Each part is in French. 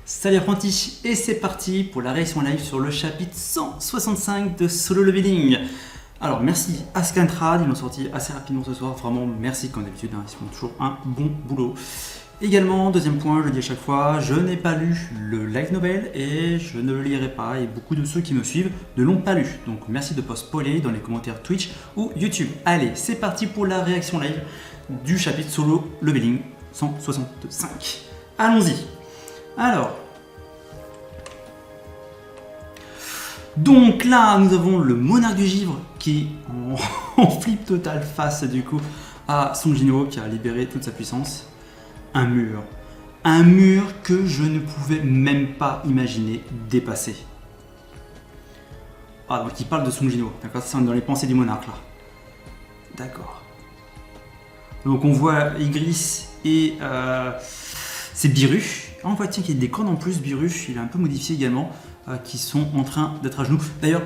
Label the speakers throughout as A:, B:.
A: Salut apprenti, et c'est parti pour la réaction live sur le chapitre 165 de Solo Leveling. Alors merci à Scantrad, ils l'ont sorti assez rapidement ce soir, vraiment merci comme d'habitude, ils font toujours un bon boulot. Également, deuxième point, je le dis à chaque fois, je n'ai pas lu le light novel et je ne le lirai pas, et beaucoup de ceux qui me suivent ne l'ont pas lu. Donc merci de pas spoiler dans les commentaires Twitch ou YouTube. Allez, c'est parti pour la réaction live du chapitre Solo Leveling 165. Allons-y. Alors, donc là, nous avons le monarque du givre qui est en flip total face du coup à Song Jinwoo qui a libéré toute sa puissance. Un mur que je ne pouvais même pas imaginer dépasser. Ah, donc il parle de Song Jinwoo, d'accord, c'est dans les pensées du monarque là. D'accord. Donc on voit Ygritte et c'est Biru. On voit tiens qu'il y a des cornes en plus, Biru, il est un peu modifié également, qui sont en train d'être à genoux. D'ailleurs,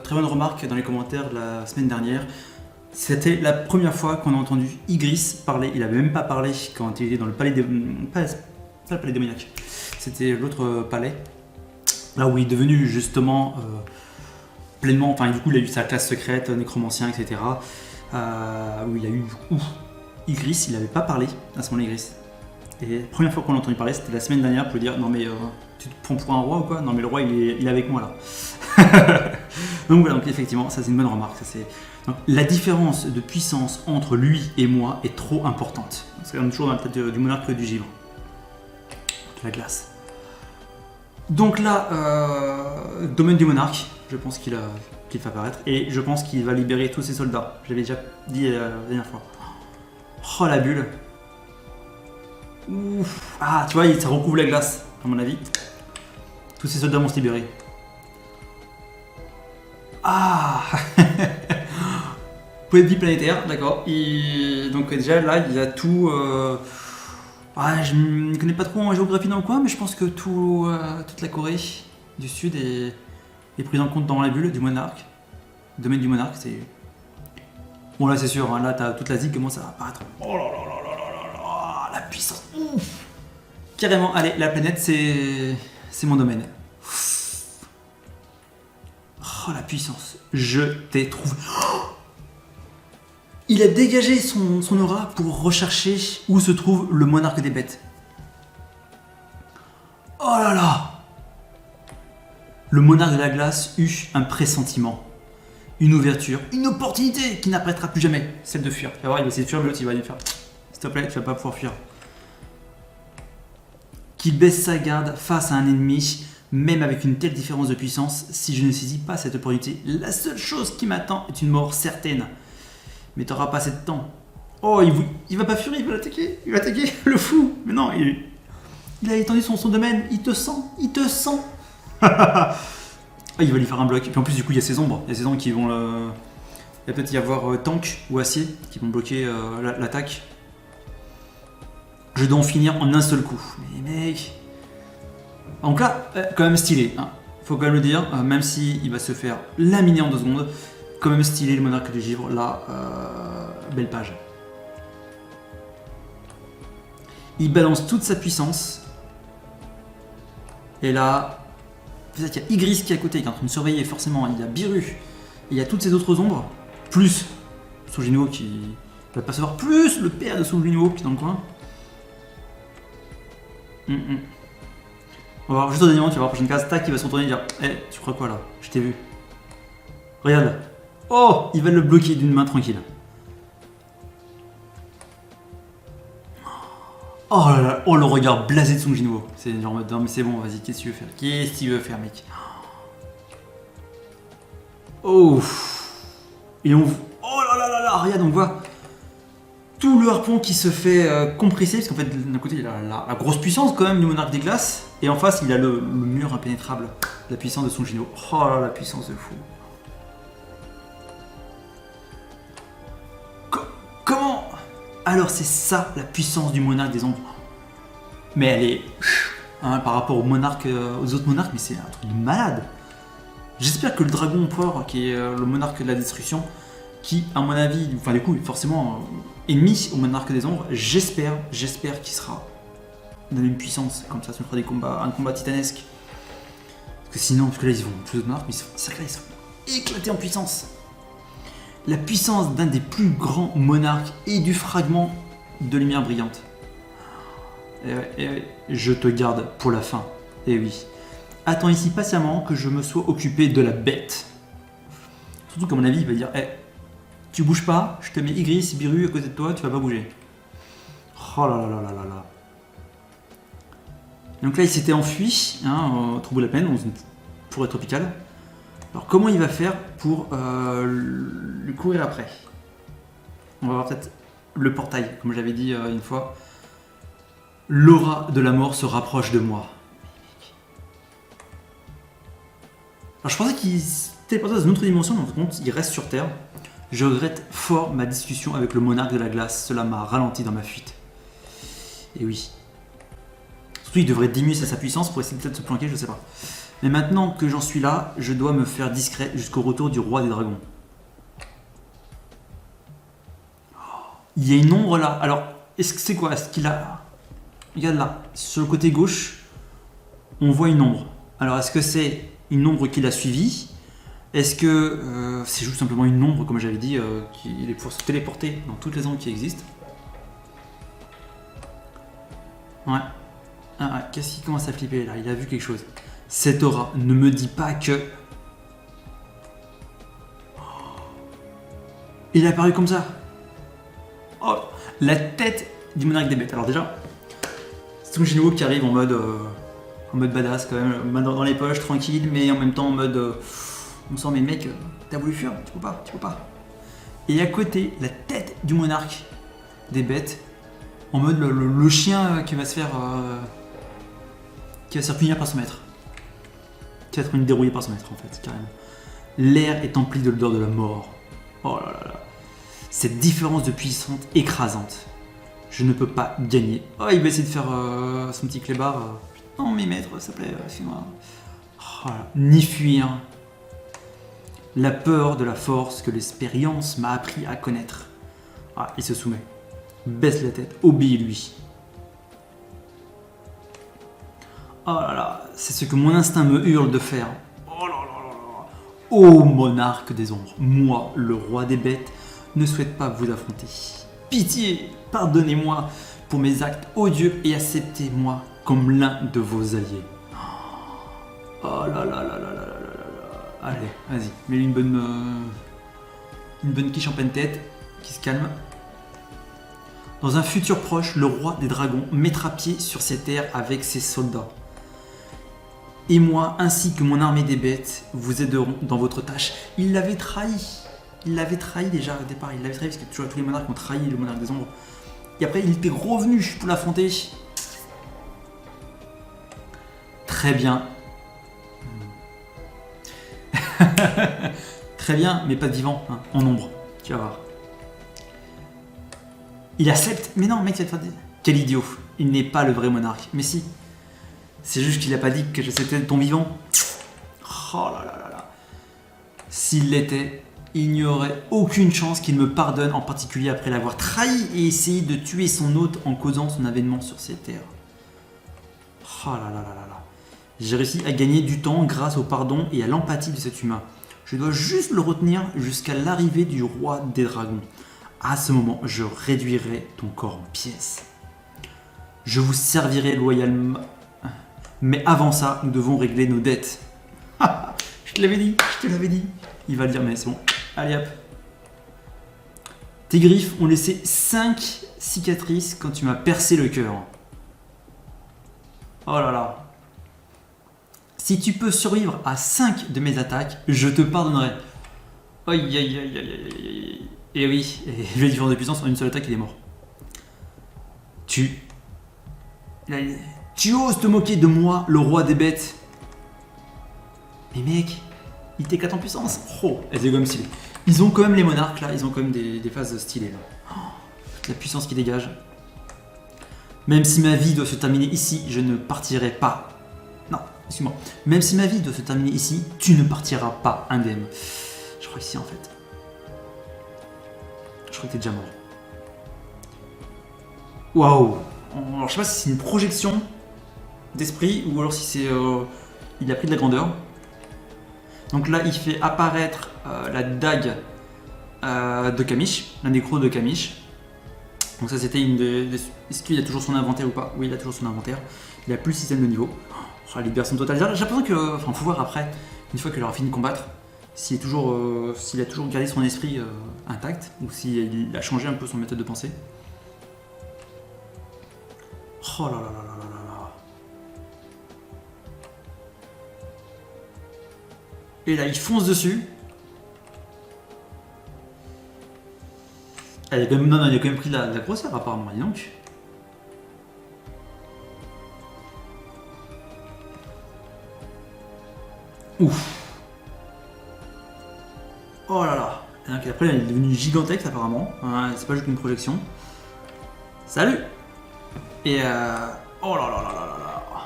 A: très bonne remarque dans les commentaires de la semaine dernière, c'était la première fois qu'on a entendu Ygritte parler, il n'avait même pas parlé quand il était dans le palais des... pas le palais démoniaque, c'était l'autre palais, là où il est devenu justement pleinement, enfin du coup il a eu sa classe secrète, nécromancien, etc. Où il a eu du coup Ygritte, il n'avait pas parlé à ce moment-là Ygritte. Et la première fois qu'on l'a entendu parler, c'était la semaine dernière pour lui dire non mais tu te prends pour un roi ou quoi? Non mais le roi il est avec moi là. Donc voilà, donc effectivement ça c'est une bonne remarque. Donc, la différence de puissance entre lui et moi est trop importante. C'est quand même toujours dans la tête du monarque du givre. De la glace. Donc là, domaine du monarque, je pense qu'il fait apparaître. Et je pense qu'il va libérer tous ses soldats. Je l'avais déjà dit la dernière fois. Oh la bulle. Ouf. Ah, tu vois, ça recouvre la glace, à mon avis. Tous ces soldats vont se libérer. Ah. Poète planétaire, d'accord. Donc déjà, là, il y a tout... je ne connais pas trop en géographie dans le coin, mais je pense que toute la Corée du Sud est prise en compte dans la bulle du monarque. Le domaine du monarque, c'est... Bon, là, c'est sûr, hein, là, tu as toute l'Asie qui commence à apparaître. Oh là là là là là là, la puissance. Ouf. Carrément, allez, la planète, c'est mon domaine. Oh, la puissance. Je t'ai trouvé. Oh, il a dégagé son aura pour rechercher où se trouve le monarque des bêtes. Oh là là. Le monarque de la glace eut un pressentiment. Une ouverture, une opportunité qui n'apparaîtra plus jamais, celle de fuir. Tu vas voir, il va essayer de fuir, mais l'autre il va lui faire s'il te plaît, tu vas pas pouvoir fuir. Qu'il baisse sa garde face à un ennemi, même avec une telle différence de puissance, si je ne saisis pas cette opportunité, la seule chose qui m'attend est une mort certaine. Mais t'auras pas assez de temps. Oh, il va pas fuir, il va l'attaquer, le fou. Mais non, il a étendu son domaine, il te sent. Ah, il va lui faire un bloc. Et puis en plus, du coup, il y a ces ombres qui vont le... Il va peut-être y avoir tank ou acier qui vont bloquer l'attaque. Je dois en finir en un seul coup. Mais mec... En tout cas, quand même stylé. Hein. Faut quand même le dire, même s'il va se faire laminer en 2 secondes. Quand même stylé, le monarque du givre. Là, belle page. Il balance toute sa puissance. Et là... Il y a Ygritte qui est à côté, qui est en train de surveiller forcément, il y a Biru, et il y a toutes ces autres ombres, plus Song Jinwoo qui va pas savoir, plus le père de Song Jinwoo qui est dans le coin. On va voir juste au dernier moment, tu vas voir la prochaine case, tac, il va se retourner et dire hey, tu crois quoi là? Je t'ai vu. Regarde. Oh, il va le bloquer d'une main tranquille. Oh là là, oh le regard blasé de Song Jinwoo. C'est genre non mais c'est bon, vas-y, qu'est-ce que tu veux faire? Qu'est-ce que tu veux faire, mec? Oh. Et on... Oh là là là là, regarde, on voit tout le harpon qui se fait compresser, parce qu'en fait, d'un côté, il a la grosse puissance quand même du monarque des glaces, et en face, il a le mur impénétrable, la puissance de Song Jinwoo. Oh là là, la puissance de fou. Comment? Alors c'est ça la puissance du monarque des ombres. Mais elle est... Hein, par rapport aux autres monarques, mais c'est un truc de malade. J'espère que le dragon empereur, qui est le monarque de la destruction, qui à mon avis, enfin du coup forcément ennemi au monarque des ombres, j'espère qu'il sera donner une puissance, comme ça me fera un combat titanesque. Parce que sinon, parce que là ils vont plus de monarques, mais ils sont éclatés en puissance. La puissance d'un des plus grands monarques et du fragment de lumière brillante. Et je te garde pour la fin. Et oui. Attends ici patiemment que je me sois occupé de la bête. Surtout qu'à mon avis, il va dire tu bouges pas, je te mets Igris, Biru à côté de toi, tu vas pas bouger. Oh là là là là là là. Donc là, il s'était enfui, au Trou de la Peine, dans une forêt tropicale. Alors comment il va faire pour lui courir après? On va voir peut-être le portail, comme j'avais dit une fois. L'aura de la mort se rapproche de moi. Alors je pensais qu'il se téléportait dans une autre dimension, mais en compte, il reste sur Terre. Je regrette fort ma discussion avec le monarque de la glace, cela m'a ralenti dans ma fuite. Et oui. Surtout il devrait diminuer sa puissance pour essayer peut-être de se planquer, je sais pas. Mais maintenant que j'en suis là, je dois me faire discret jusqu'au retour du roi des dragons. Il y a une ombre là. Alors, est-ce que c'est quoi? Est-ce qu'il a... Regarde là, sur le côté gauche, on voit une ombre. Alors, est-ce que c'est une ombre qui l'a suivi? Est-ce que c'est juste simplement une ombre, comme j'avais dit, qui est pour se téléporter dans toutes les ombres qui existent? Ouais. Qu'est-ce qui commence à flipper là? Il a vu quelque chose. Cette aura ne me dit pas que... Il est apparu comme ça. Oh, la tête du monarque des bêtes. Alors déjà, c'est ton Généraux qui arrive en mode badass quand même, main dans les poches, tranquille, mais en même temps en mode... on sent mais mec, t'as voulu fuir, tu peux pas. Et à côté, la tête du monarque des bêtes, en mode le chien qui va se faire... qui va se faire punir par son maître. Qui va être une dérouillée par son maître en fait, carrément. L'air est empli de l'odeur de la mort. Oh là là là. Cette différence de puissance écrasante. Je ne peux pas gagner. Oh, il va essayer de faire son petit clébard. Non mais maître, s'il te plaît, suis-moi. Oh ni fuir. La peur de la force que l'expérience m'a appris à connaître. Ah, il se soumet. Baisse la tête, obéis-lui. Oh là là, c'est ce que mon instinct me hurle de faire. Oh là là là là. Ô monarque des ombres, moi, le roi des bêtes, ne souhaite pas vous affronter. Pitié, pardonnez-moi pour mes actes odieux et acceptez-moi comme l'un de vos alliés. Oh là là là là là là là là. Allez, vas-y, mets-lui une bonne quiche en pleine tête, qui se calme. Dans un futur proche, le roi des dragons mettra pied sur ces terres avec ses soldats. Et moi, ainsi que mon armée des bêtes, vous aiderons dans votre tâche. Il l'avait trahi. Il l'avait trahi déjà au départ. Il l'avait trahi parce que tous les monarques ont trahi le monarque des ombres. Et après, il était revenu pour l'affronter. Très bien. Très bien, mais pas de vivant, hein, en ombre. Tu vas voir. Il accepte. Mais non, mec, tu vas te faire... Quel idiot. Il n'est pas le vrai monarque. Mais si. C'est juste qu'il n'a pas dit que c'était ton vivant. Oh là là là là. S'il l'était, il n'y aurait aucune chance qu'il me pardonne, en particulier après l'avoir trahi et essayé de tuer son hôte en causant son avènement sur ces terres. Oh là là là là là. J'ai réussi à gagner du temps grâce au pardon et à l'empathie de cet humain. Je dois juste le retenir jusqu'à l'arrivée du roi des dragons. À ce moment, je réduirai ton corps en pièces. Je vous servirai loyalement. Mais avant ça, nous devons régler nos dettes. Je te l'avais dit. Il va le dire, mais c'est bon. Allez hop. Tes griffes ont laissé 5 cicatrices quand tu m'as percé le cœur. Oh là là. Si tu peux survivre à 5 de mes attaques, je te pardonnerai. Aïe aïe aïe aïe aïe aïe. Et oui, et la différence de puissance en une seule attaque, il est mort. Tu oses te moquer de moi, le roi des bêtes. Mais mec, il t'éclate en puissance. Oh, c'est comme stylé. Ils ont quand même les monarques là, ils ont quand même des phases stylées là. Oh, toute la puissance qui dégage. Même si ma vie doit se terminer ici, je ne partirai pas. Non, excuse-moi. Même si ma vie doit se terminer ici, tu ne partiras pas indemne. Je crois ici en fait. Je crois que t'es déjà mort. Waouh. Alors je sais pas si c'est une projection d'esprit ou alors si c'est il a pris de la grandeur. Donc là il fait apparaître la dague de Kamish, l'un des crocs de Kamish. Donc ça c'était une des... Est-ce qu'il a toujours son inventaire ou pas? Oui, il a toujours son inventaire. Il a plus le système de niveau. Oh, la libération totale. J'ai l'impression que... Enfin, faut voir après, une fois qu'il aura fini de combattre, s'il a toujours gardé son esprit intact ou s'il a changé un peu son méthode de pensée. Oh là là là là là là là. Et là, il fonce dessus. Il a quand même pris de la grosseur apparemment, dis donc. Ouf. Oh là là. Et donc après, il est devenu gigantesque apparemment. Hein, c'est pas juste une projection. Salut. Et oh là là là là là là.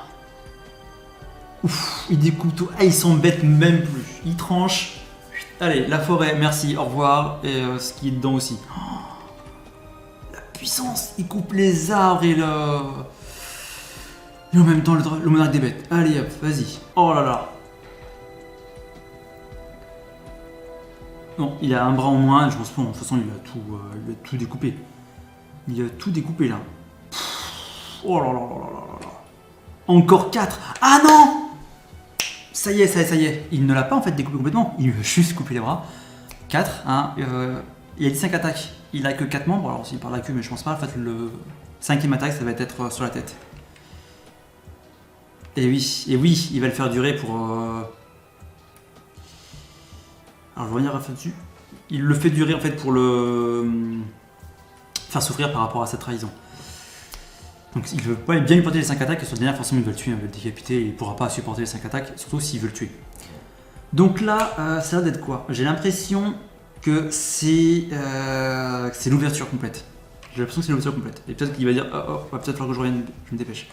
A: Ouf, il découpe tout. Ah, il s'embête même plus. Il tranche. Allez, la forêt, merci, au revoir. Et ce qui est dedans aussi. Oh, la puissance. Il coupe les arbres et le... Et en même temps, le monarque des bêtes. Allez hop, vas-y. Oh là là. Non, il a un bras en moins. Je pense pas, de toute façon, il a tout découpé. Il a tout découpé là. Oh là là là là là là. Encore 4. Ah non! Ça y est, ça y est. Il ne l'a pas en fait découpé complètement. Il lui a juste coupé les bras. 4. Hein, il a dit 5 attaques. Il a que 4 membres. Alors s'il parle à queue, mais je pense pas. En fait, le 5ème attaque, ça va être sur la tête. Et oui, il va le faire durer pour... Alors je vais revenir dessus. Il le fait durer en fait pour le... faire souffrir par rapport à cette trahison. Donc il veut pas bien lui porter les 5 attaques et sur la dernière forcément il veut le tuer, il veut le décapiter, il pourra pas supporter les 5 attaques, surtout s'il veut le tuer. Donc là, ça a l'air d'être quoi? J'ai l'impression que c'est l'ouverture complète. J'ai l'impression que c'est l'ouverture complète. Et peut-être qu'il va dire, oh, va peut-être falloir que je revienne, je me dépêche.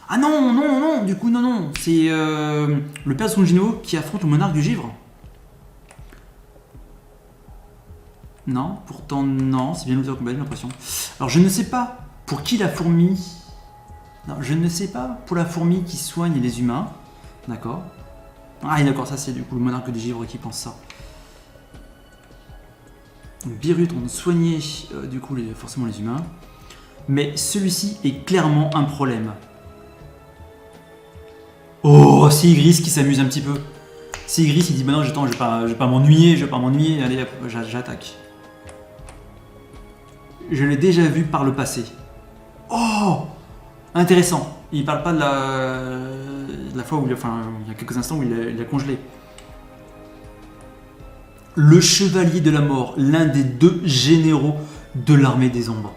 A: Ah non, non, non, du coup non, c'est le père de Sungino qui affronte le monarque du givre. Non, pourtant non, c'est bien l'ouverture complète, j'ai l'impression. Alors je ne sais pas pour qui la fourmi... Non, je ne sais pas pour la fourmi qui soigne les humains. D'accord. Ah, d'accord, ça c'est du coup le monarque des givres qui pense ça. Donc Beerut, on soignait du coup forcément les humains. Mais celui-ci est clairement un problème. Oh, c'est Ygriss qui s'amuse un petit peu. C'est Ygriss, il dit bah non, je vais pas m'ennuyer, allez hop, j'attaque. Je l'ai déjà vu par le passé. Oh! Intéressant. Il parle pas de la fois où il y a quelques instants où il a congelé. Le chevalier de la mort, l'un des 2 généraux de l'armée des ombres.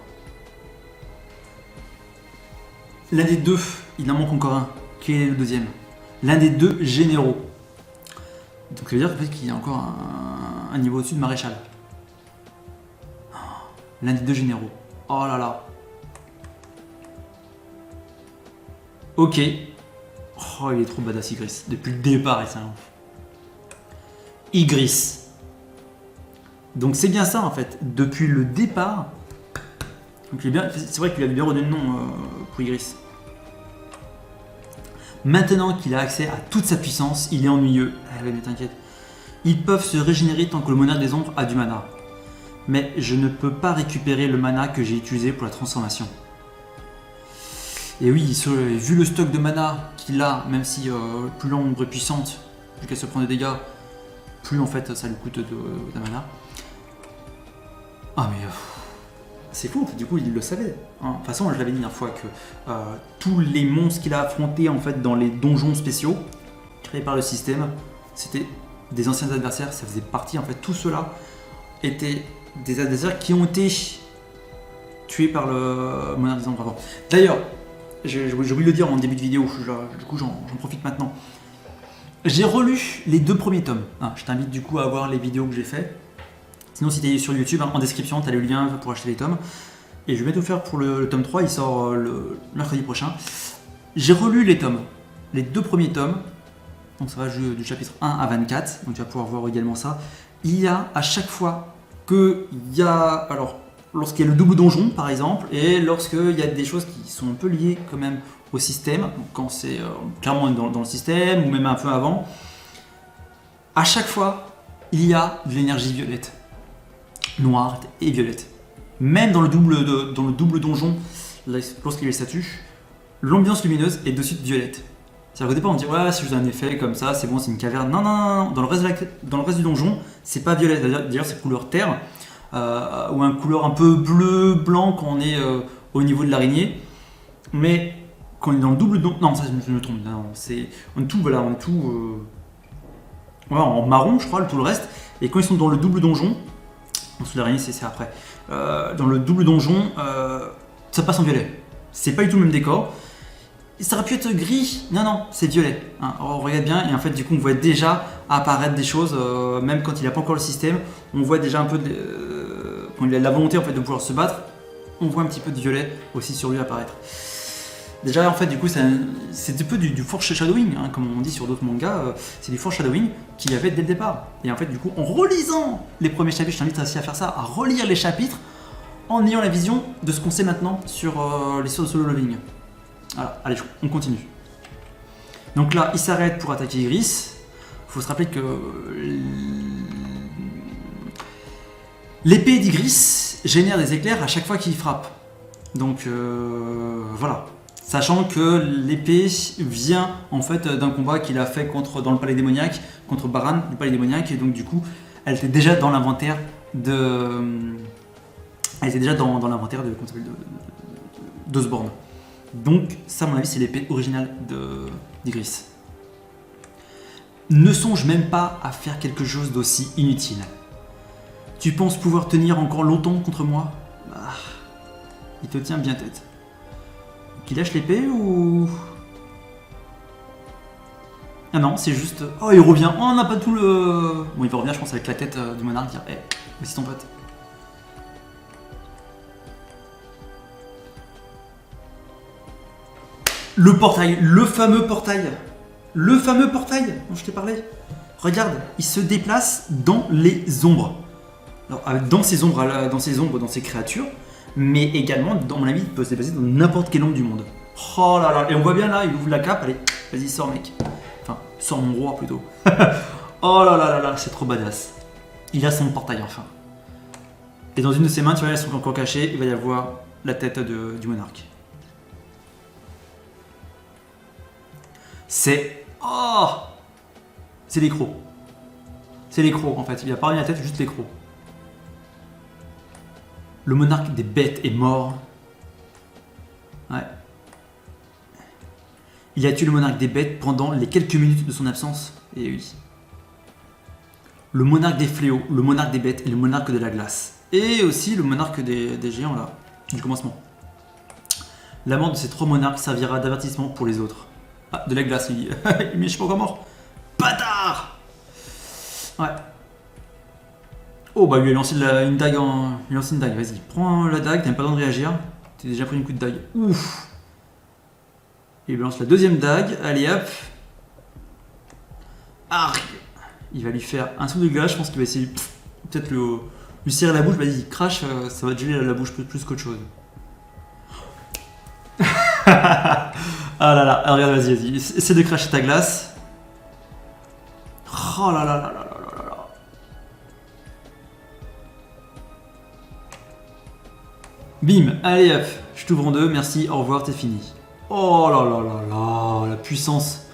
A: L'un des 2, il en manque encore un. Quel est le deuxième? L'un des 2 généraux. Donc ça veut dire en fait, qu'il y a encore un niveau au-dessus de maréchal. L'un des 2 généraux. Oh là là. Ok. Oh, il est trop badass, Ygriss. Depuis le départ, il s'est un ouf. Ygriss. Donc c'est bien ça, en fait. Depuis le départ... C'est vrai qu'il avait bien redonné le nom pour Ygriss. Maintenant qu'il a accès à toute sa puissance, il est ennuyeux. Ah ouais, mais t'inquiète. Ils peuvent se régénérer tant que le monarque des ombres a du mana. Mais je ne peux pas récupérer le mana que j'ai utilisé pour la transformation. Et oui, vu le stock de mana qu'il a, même si plus l'ombre est puissante, plus qu'elle se prend des dégâts, plus en fait ça lui coûte de mana. Ah mais c'est fou, du coup il le savait. Hein. De toute façon, je l'avais dit une fois que tous les monstres qu'il a affrontés en fait dans les donjons spéciaux créés par le système, c'était des anciens adversaires, ça faisait partie en fait, tous ceux-là étaient des adversaires qui ont été tués par le monarque des ombres avant. D'ailleurs, j'ai oublié de le dire en début de vidéo, du coup j'en profite maintenant. J'ai relu les 2 premiers tomes. Ah, je t'invite du coup à voir les vidéos que j'ai fait. Sinon si tu es sur YouTube, en description, tu as le lien pour acheter les tomes. Et je vais tout faire pour le tome 3, il sort le mercredi prochain. J'ai relu les tomes, les 2 premiers tomes. Donc ça va du chapitre 1 à 24, donc tu vas pouvoir voir également ça. Il y a à chaque fois que il y a... Alors, lorsqu'il y a le double donjon par exemple, et lorsqu'il y a des choses qui sont un peu liées quand même au système, quand c'est clairement dans le système, ou même un peu avant, à chaque fois, il y a de l'énergie violette, noire et violette. Même dans le double donjon, lorsqu'il y a les statues, l'ambiance lumineuse est de suite violette. C'est-à-dire qu'au départ, on dit ouais, c'est juste un effet comme ça, c'est bon, c'est une caverne. Non, non, non, non. Dans le reste du donjon, c'est pas violet. D'ailleurs, c'est couleur terre, ou un couleur un peu bleu, blanc quand on est au niveau de l'araignée. Mais quand on est dans le double donjon. Non, ça, je me trompe. Non, on est tout, voilà, en marron, je crois, tout le reste. Et quand ils sont dans le double donjon, en dessous de l'araignée, c'est après. Dans le double donjon, ça passe en violet. C'est pas du tout le même décor. Ça aurait pu être gris, non, non, c'est violet. Hein. On regarde bien, et en fait, du coup, on voit déjà apparaître des choses, même quand il n'a pas encore le système, on voit déjà un peu, quand il a la volonté en fait, de pouvoir se battre, on voit un petit peu de violet aussi sur lui apparaître. Déjà, en fait, du coup, c'est un peu du foreshadowing, hein, comme on dit sur d'autres mangas, c'est du foreshadowing qu'il y avait dès le départ. Et en fait, du coup, en relisant les premiers chapitres, je t'invite aussi à faire ça, à relire les chapitres, en ayant la vision de ce qu'on sait maintenant sur l'histoire de Solo Leveling. Voilà, allez, on continue. Donc là, il s'arrête pour attaquer Ygritte. Il faut se rappeler que l'épée d'Ygritte génère des éclairs à chaque fois qu'il frappe. Donc voilà. Sachant que l'épée vient en fait d'un combat qu'il a fait dans le palais démoniaque, contre Baran, le palais démoniaque, et donc du coup, elle était déjà dans l'inventaire d'Osborne. Donc, ça, à mon avis, c'est l'épée originale d'Ygritte. Ne songe même pas à faire quelque chose d'aussi inutile. Tu penses pouvoir tenir encore longtemps contre moi ? Il te tient bien tête. Qu'il lâche l'épée ou... Ah non, c'est juste... Oh, il revient. Oh, on n'a pas tout le... Bon, il va revenir, je pense, avec la tête du monarque, dire « Hé, voici ton pote. » Le portail, le fameux portail dont je t'ai parlé. Regarde, il se déplace dans les ombres. Alors, dans ces ombres, dans ces créatures, mais également, dans mon avis, il peut se déplacer dans n'importe quel ombre du monde. Oh là là, et on voit bien là, il ouvre la cape, allez, vas-y, sors mec. Enfin, sors mon roi plutôt. Oh là là là là, c'est trop badass. Il a son portail enfin. Et dans une de ses mains, tu vois, elles sont encore cachées, il va y avoir la tête du monarque. C'est... Oh, c'est les crocs. C'est les crocs en fait, il a pas rien à la tête, juste les crocs. Le monarque des bêtes est mort. Ouais. Il a tué le monarque des bêtes pendant les quelques minutes de son absence. Et oui. Le monarque des fléaux, le monarque des bêtes et le monarque de la glace. Et aussi le monarque des géants là, du commencement. La mort de ces trois monarques servira d'avertissement pour les autres. Ah, de la glace, il dit. Mais je suis pas encore mort. Bâtard. Ouais. Oh bah lui il a lancé une dague Il a lancé une dague, vas-y. Prends la dague, t'as même pas le temps de réagir. T'as déjà pris une coup de dague. Ouf. Il balance la deuxième dague, allez hop. Arc. Il va lui faire un souffle de glace, je pense qu'il va essayer peut-être lui serrer la bouche, vas-y, il crache, ça va te geler la bouche plus qu'autre chose. Ah là là, alors regarde, vas-y, essaie de cracher ta glace. Oh là là là là là là là. Bim, allez hop, je t'ouvre en deux, merci, au revoir, t'es fini. Oh là là là là, la puissance.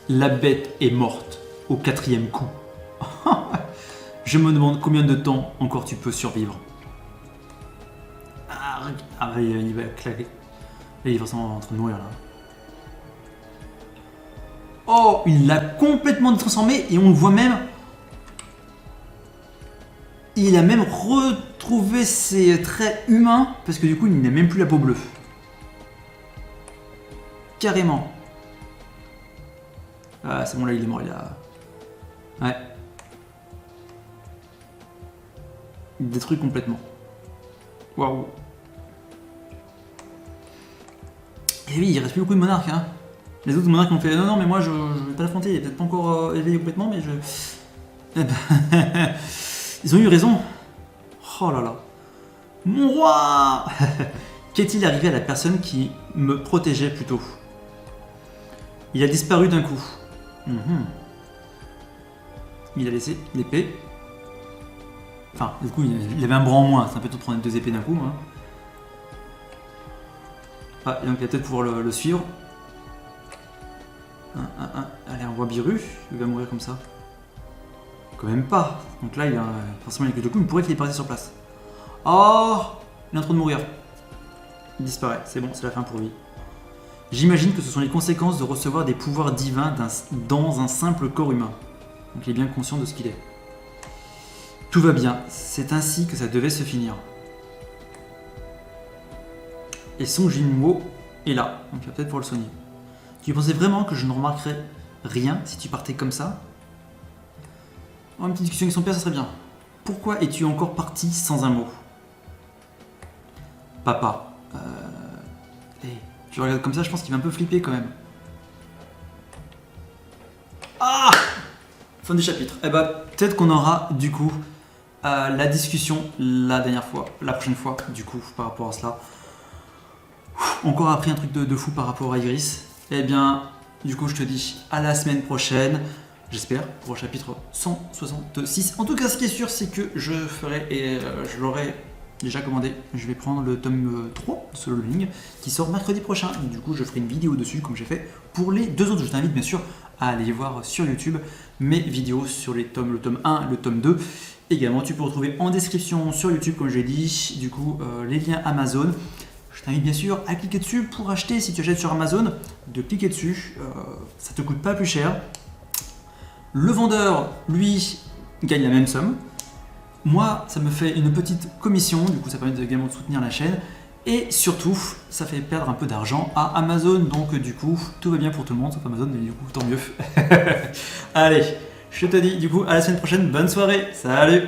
A: La bête est morte au 4e coup. Je me demande combien de temps encore tu peux survivre. Ah, il va claquer. Il est forcément en train de mourir là. Oh, il l'a complètement transformé et on le voit même. Il a même retrouvé ses traits humains parce que du coup il n'a même plus la peau bleue. Carrément. Ah, c'est bon là, il est mort, il a... Ouais. Il détruit complètement. Waouh. Et oui, il reste plus beaucoup de monarques, hein. Les autres monarques ont fait non, non, mais moi je vais pas l'affronter, il est peut-être pas encore éveillé complètement, mais je. Ils ont eu raison. Oh là là. Mon roi. Qu'est-il arrivé à la personne qui me protégeait plus tôt? Il a disparu d'un coup. Il a laissé l'épée. Enfin, du coup, il avait un bras en moins. C'est un peu tout de prendre 2 épées d'un coup. Hein. Ah, et donc il va peut-être pouvoir le suivre. Allez, on voit Biru. Il va mourir comme ça. Quand même pas. Donc là, il a forcément les coups de coup. Il pourrait qu'il est parti sur place. Oh, il est en train de mourir. Il disparaît. C'est bon, c'est la fin pour lui. J'imagine que ce sont les conséquences de recevoir des pouvoirs divins dans un simple corps humain. Donc il est bien conscient de ce qu'il est. Tout va bien, c'est ainsi que ça devait se finir. Et Song Jinwo est là, donc il va peut-être pouvoir le soigner. Tu pensais vraiment que je ne remarquerais rien si tu partais comme ça? Oh, une petite discussion avec son père, ça serait bien. Pourquoi es-tu encore parti sans un mot? Papa, tu le regardes comme ça, je pense qu'il va un peu flipper quand même. Ah! Fin du chapitre. Eh bah, peut-être qu'on aura du coup la discussion la prochaine fois, du coup, par rapport à cela. Encore appris un truc de fou par rapport à Iris. Eh bien, du coup, je te dis à la semaine prochaine, j'espère, pour le chapitre 166. En tout cas, ce qui est sûr, c'est que je ferai, et je l'aurai déjà commandé, je vais prendre le tome 3 de Solo Leveling, qui sort mercredi prochain. Du coup, je ferai une vidéo dessus, comme j'ai fait pour les 2 autres. Je t'invite bien sûr à aller voir sur YouTube mes vidéos sur les tomes, le tome 1, le tome 2. Également, tu peux retrouver en description sur YouTube, comme j'ai dit, du coup, les liens Amazon. Je t'invite bien sûr à cliquer dessus pour acheter, si tu achètes sur Amazon, de cliquer dessus, ça te coûte pas plus cher. Le vendeur, lui, gagne la même somme. Moi, ça me fait une petite commission, du coup ça permet également de soutenir la chaîne. Et surtout, ça fait perdre un peu d'argent à Amazon, donc du coup, tout va bien pour tout le monde, sauf Amazon, mais du coup, tant mieux. Allez, je te dis du coup à la semaine prochaine, bonne soirée, salut!